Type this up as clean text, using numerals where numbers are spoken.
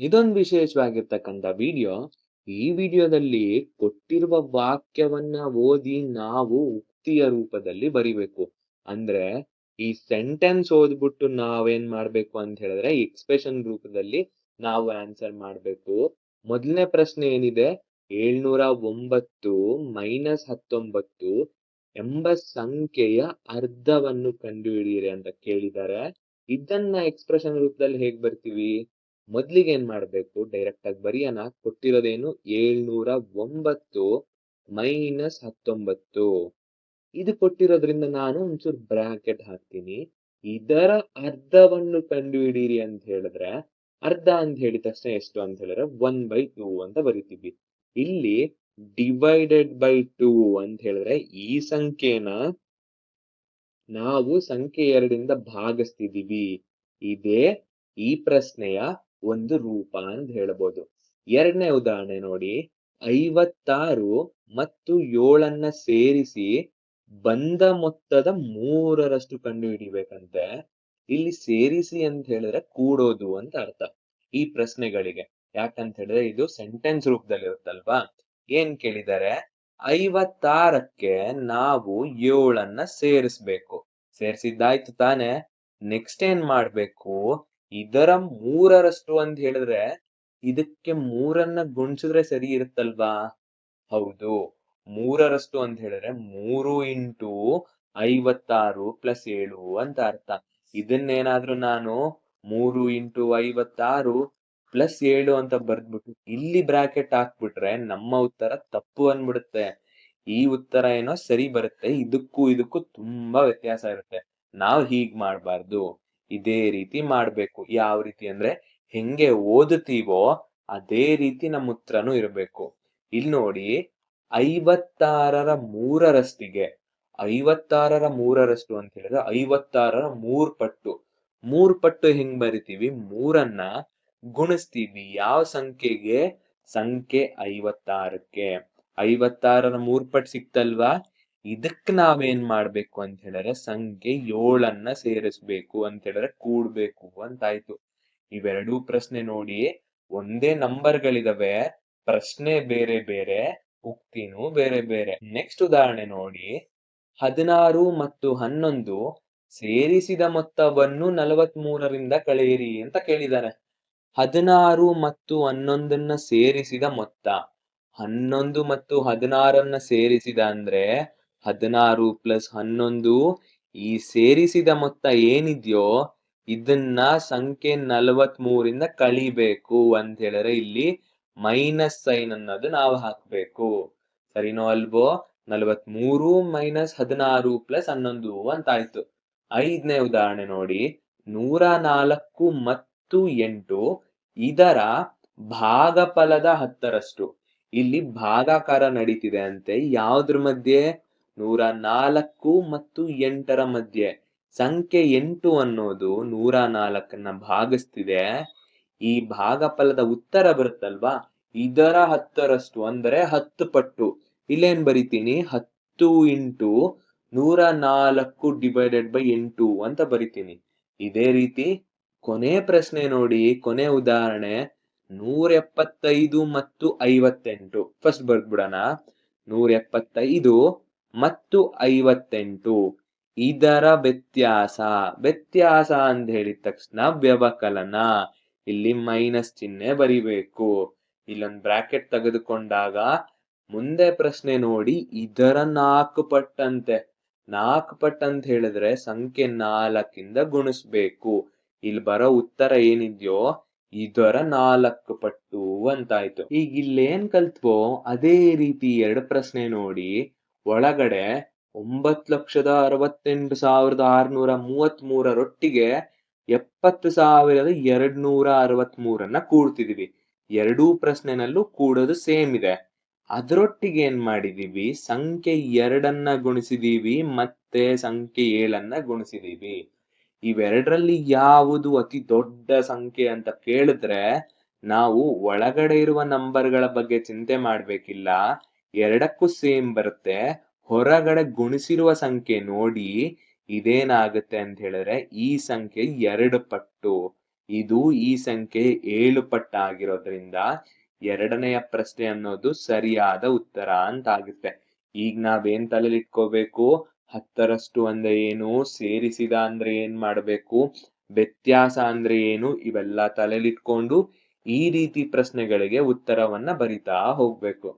ಇದೊಂದು ವಿಶೇಷವಾಗಿರ್ತಕ್ಕಂಥ ವಿಡಿಯೋ. ಈ ವಿಡಿಯೋದಲ್ಲಿ ಕೊಟ್ಟಿರುವ ವಾಕ್ಯವನ್ನ ಓದಿ ನಾವು ಉಕ್ತಿಯ ರೂಪದಲ್ಲಿ ಬರಿಬೇಕು. ಅಂದ್ರೆ ಈ ಸೆಂಟೆನ್ಸ್ ಓದ್ಬಿಟ್ಟು ನಾವೇನ್ ಮಾಡ್ಬೇಕು ಅಂತ ಹೇಳಿದ್ರೆ ಎಕ್ಸ್‌ಪ್ರೆಷನ್ ರೂಪದಲ್ಲಿ ನಾವು ಆನ್ಸರ್ ಮಾಡ್ಬೇಕು. ಮೊದಲನೇ ಪ್ರಶ್ನೆ ಏನಿದೆ? 709 - 19 ಎಂಬ ಸಂಖ್ಯೆಯ ಅರ್ಧವನ್ನು ಕಂಡುಹಿಡಿಯಿರಿ ಅಂತ ಕೇಳಿದ್ದಾರೆ. ಇದನ್ನ ಎಕ್ಸ್‌ಪ್ರೆಷನ್ ರೂಪದಲ್ಲಿ ಹೇಗ್ ಬರ್ತೀವಿ? ಮೊದ್ಲಿಗೆ ಏನ್ ಮಾಡ್ಬೇಕು? ಡೈರೆಕ್ಟ್ ಆಗಿ ಬರಿಯೋಣ. ಕೊಟ್ಟಿರೋದೇನು? 709 - 19. ಇದು ಕೊಟ್ಟಿರೋದ್ರಿಂದ ನಾನು ಒಂಚೂರು ಬ್ರಾಕೆಟ್ ಹಾಕ್ತೀನಿ. ಇದರ ಅರ್ಧವನ್ನು ಕಂಡುಹಿಡಿಯಿರಿ ಅಂತ ಹೇಳಿದ್ರೆ, ಅರ್ಧ ಅಂತ ಹೇಳಿದ ತಕ್ಷಣ ಎಷ್ಟು ಅಂತ ಹೇಳಿದ್ರೆ 1/2 ಅಂತ ಬರಿತೀವಿ. ಇಲ್ಲಿ ಡಿವೈಡೆಡ್ ಬೈ 2 ಅಂತ ಹೇಳಿದ್ರೆ ಈ ಸಂಖ್ಯೆನ ನಾವು ಸಂಖ್ಯೆ 2ರಿಂದ ಭಾಗಿಸ್ತಿದೀವಿ. ಇದೇ ಈ ಪ್ರಶ್ನೆಯ ಒಂದು ರೂಪ ಅಂತ ಹೇಳ್ಬೋದು. ಎರಡನೇ ಉದಾಹರಣೆ ನೋಡಿ. 56 ಮತ್ತು 7 ಸೇರಿಸಿ ಬಂದ ಮೊತ್ತದ 3ರಷ್ಟು ಕಂಡು ಹಿಡಿಬೇಕಂತೆ. ಇಲ್ಲಿ ಸೇರಿಸಿ ಅಂತ ಹೇಳಿದ್ರೆ ಕೂಡೋದು ಅಂತ ಅರ್ಥ ಈ ಪ್ರಶ್ನೆಗಳಿಗೆ. ಯಾಕಂತ ಹೇಳಿದ್ರೆ ಇದು ಸೆಂಟೆನ್ಸ್ ರೂಪದಲ್ಲಿ ಇರುತ್ತಲ್ವಾ? ಏನ್ ಕೇಳಿದ್ದಾರೆ? 56ಕ್ಕೆ ನಾವು 7 ಸೇರಿಸ್ಬೇಕು. ಸೇರ್ಸಿದ್ದಾಯ್ತು ತಾನೆ. ನೆಕ್ಸ್ಟ್ ಏನ್ ಮಾಡ್ಬೇಕು? ಇದರ 3ರಷ್ಟು ಅಂತ ಹೇಳಿದ್ರೆ ಇದಕ್ಕೆ 3 ಗುಣಿಸಿದ್ರೆ ಸರಿ ಇರುತ್ತಲ್ವಾ? ಹೌದು. 3ರಷ್ಟು ಅಂತ ಹೇಳಿದ್ರೆ 3 ಇಂಟು 56 ಪ್ಲಸ್ 7 ಅಂತ ಅರ್ಥ. ಇದನ್ನೇನಾದ್ರೂ ನಾನು 3 ಇಂಟು 56 ಪ್ಲಸ್ 7 ಅಂತ ಬರ್ದ್ಬಿಟ್ಟು ಇಲ್ಲಿ ಬ್ರಾಕೆಟ್ ಹಾಕ್ಬಿಟ್ರೆ ನಮ್ಮ ಉತ್ತರ ತಪ್ಪು ಅಂದ್ಬಿಡುತ್ತೆ. ಈ ಉತ್ತರ ಏನೋ ಸರಿ ಬರುತ್ತೆ. ಇದಕ್ಕೂ ತುಂಬಾ ವ್ಯತ್ಯಾಸ ಇರುತ್ತೆ. ನಾವು ಹೀಗ್ ಮಾಡ್ಬಾರ್ದು. ಇದೇ ರೀತಿ ಮಾಡ್ಬೇಕು. ಯಾವ ರೀತಿ ಅಂದ್ರೆ ಹೆಂಗೆ ಓದುತ್ತೀವೋ ಅದೇ ರೀತಿ ನಮ್ಮ ಉತ್ತರನೂ ಇರಬೇಕು. ಇಲ್ಲಿ ನೋಡಿ 56ರ 3ರಷ್ಟಿಗೆ 56ರ 3ರಷ್ಟು ಅಂತ ಹೇಳಿದ್ರೆ 56ರ 3 ಪಟ್ಟು. 3 ಪಟ್ಟು ಹೆಂಗ್ ಬರಿತೀವಿ? 3ಅನ್ನ ಗುಣಿಸ್ತೀವಿ. ಯಾವ ಸಂಖ್ಯೆಗೆ? ಸಂಖ್ಯೆ 56ಕ್ಕೆ. 56ರ 3 ಪಟ್ಟು ಸಿಕ್ತಲ್ವಾ? ಇದಕ್ ನಾವೇನ್ ಮಾಡ್ಬೇಕು ಅಂತ ಹೇಳಿದ್ರೆ ಸಂಖ್ಯೆ 7 ಸೇರಿಸ್ಬೇಕು ಅಂತ ಹೇಳಿದ್ರೆ ಕೂಡ್ಬೇಕು ಅಂತಾಯ್ತು. ಇವೆರಡೂ ಪ್ರಶ್ನೆ ನೋಡಿ ಒಂದೇ ನಂಬರ್ಗಳಿದಾವೆ, ಪ್ರಶ್ನೆ ಬೇರೆ ಬೇರೆ, ಉಕ್ತಿನೂ ಬೇರೆ ಬೇರೆ. ನೆಕ್ಸ್ಟ್ ಉದಾಹರಣೆ ನೋಡಿ. 16 ಮತ್ತು 11 ಸೇರಿಸಿದ ಮೊತ್ತವನ್ನು 43ರಿಂದ ಕಳೆಯಿರಿ ಅಂತ ಕೇಳಿದಾರೆ. 16 ಮತ್ತು 11ನ್ನ ಸೇರಿಸಿದ ಮೊತ್ತ 11 ಮತ್ತು 16ನ್ನ ಸೇರಿಸಿದ ಅಂದ್ರೆ 16 ಪ್ಲಸ್ 11. ಈ ಸೇರಿಸಿದ ಮೊತ್ತ ಏನಿದ್ಯೋ ಇದನ್ನ ಸಂಖ್ಯೆ 43ರಿಂದ ಕಳಿಬೇಕು ಅಂತ ಹೇಳಿದ್ರೆ ಇಲ್ಲಿ ಮೈನಸ್ ಸೈನ್ ಅನ್ನೋದು ನಾವು ಹಾಕ್ಬೇಕು. ಸರಿನೋ ಅಲ್ವೋ? 43 ಮೈನಸ್ 16 ಪ್ಲಸ್ 11 ಅಂತಾಯ್ತು. 5ನೇ ಉದಾಹರಣೆ ನೋಡಿ. 104 ಮತ್ತು 8 ಇದರ ಭಾಗಫಲದ 10ರಷ್ಟು. ಇಲ್ಲಿ ಭಾಗಾಕಾರ ನಡೀತಿದೆ ಅಂತೆ. ಯಾವ್ದ್ರ ಮಧ್ಯೆ? 104 ಮತ್ತು 8ರ ಮಧ್ಯೆ. ಸಂಖ್ಯೆ 8 ಅನ್ನೋದು 104ನ್ನ ಭಾಗಿಸ್ತಿದೆ. ಈ ಭಾಗಫಲದ ಉತ್ತರ ಬರುತ್ತಲ್ವಾ? ಇದರ 10ರಷ್ಟು ಅಂದರೆ 10 ಪಟ್ಟು. ಇಲ್ಲೇನ್ ಬರಿತೀನಿ? 10 ಇಂಟು 104 ಡಿವೈಡೆಡ್ ಬೈ 8 ಅಂತ ಬರಿತೀನಿ. ಇದೇ ರೀತಿ ಕೊನೆ ಪ್ರಶ್ನೆ ನೋಡಿ. ಕೊನೆ ಉದಾಹರಣೆ 175 ಮತ್ತು 58. ಫಸ್ಟ್ ಬರ್ದ್ಬಿಡೋಣ. 175 ಮತ್ತು 58 ಇದರ ವ್ಯತ್ಯಾಸ. ವ್ಯತ್ಯಾಸ ಅಂತ ಹೇಳಿದ ತಕ್ಷಣ ವ್ಯವಕಲನ. ಇಲ್ಲಿ ಮೈನಸ್ ಚಿಹ್ನೆ ಬರಿಬೇಕು. ಇಲ್ಲೊಂದು ಬ್ರಾಕೆಟ್ ತೆಗೆದುಕೊಂಡಾಗ ಮುಂದೆ ಪ್ರಶ್ನೆ ನೋಡಿ. ಇದರ 4 ಪಟ್ಟಂತೆ. 4 ಪಟ್ಟಂತ ಹೇಳಿದ್ರೆ ಸಂಖ್ಯೆ 4ಇಂದ ಗುಣಿಸ್ಬೇಕು. ಇಲ್ಲಿ ಬರೋ ಉತ್ತರ ಏನಿದ್ಯೋ ಇದರ 4 ಪಟ್ಟು ಅಂತಾಯ್ತು. ಈಗ ಇಲ್ಲೇನ್ ಕಲ್ತ್ವೋ ಅದೇ ರೀತಿ ಎರಡು ಪ್ರಶ್ನೆ ನೋಡಿ. ಒಳಗಡೆ 9,68,633ರೊಟ್ಟಿಗೆ 70,263 ಕೂಡ್ತಿದೀವಿ. ಎರಡೂ ಪ್ರಶ್ನೆನಲ್ಲೂ ಕೂಡೋದು ಸೇಮ್ ಇದೆ. ಅದರೊಟ್ಟಿಗೆ ಏನ್ ಮಾಡಿದೀವಿ? ಸಂಖ್ಯೆ 2 ಗುಣಿಸಿದೀವಿ ಮತ್ತೆ ಸಂಖ್ಯೆ 7 ಗುಣಿಸಿದೀವಿ. ಇವೆರಡರಲ್ಲಿ ಯಾವುದು ಅತಿ ದೊಡ್ಡ ಸಂಖ್ಯೆ ಅಂತ ಕೇಳಿದ್ರೆ ನಾವು ಒಳಗಡೆ ಇರುವ ನಂಬರ್ಗಳ ಬಗ್ಗೆ ಚಿಂತೆ ಮಾಡ್ಬೇಕಿಲ್ಲ. ಎರಡಕ್ಕೂ ಸೇಮ್ ಬರುತ್ತೆ. ಹೊರಗಡೆ ಗುಣಿಸಿರುವ ಸಂಖ್ಯೆ ನೋಡಿ ಇದೇನಾಗುತ್ತೆ ಅಂತ ಹೇಳಿದ್ರೆ ಈ ಸಂಖ್ಯೆ 2 ಪಟ್ಟು. ಇದು ಈ ಸಂಖ್ಯೆ 7 ಪಟ್ಟಾಗಿರೋದ್ರಿಂದ ಎರಡನೆಯ ಪ್ರಶ್ನೆ ಅನ್ನೋದು ಸರಿಯಾದ ಉತ್ತರ ಅಂತ ಆಗುತ್ತೆ. ಈಗ ನಾವೇನ್ ತಲೆಲಿ ಇಟ್ಕೋಬೇಕು, 10ರಷ್ಟು ಅಂದ್ರೆ ಏನು, ಸೇರಿಸಿದ ಅಂದ್ರೆ ಏನ್ ಮಾಡ್ಬೇಕು, ವ್ಯತ್ಯಾಸ ಅಂದ್ರೆ ಏನು, ಇವೆಲ್ಲ ತಲೆಲಿ ಇಟ್ಕೊಂಡು ಈ ರೀತಿ ಪ್ರಶ್ನೆಗಳಿಗೆ ಉತ್ತರವನ್ನ ಬರಿತಾ ಹೋಗ್ಬೇಕು.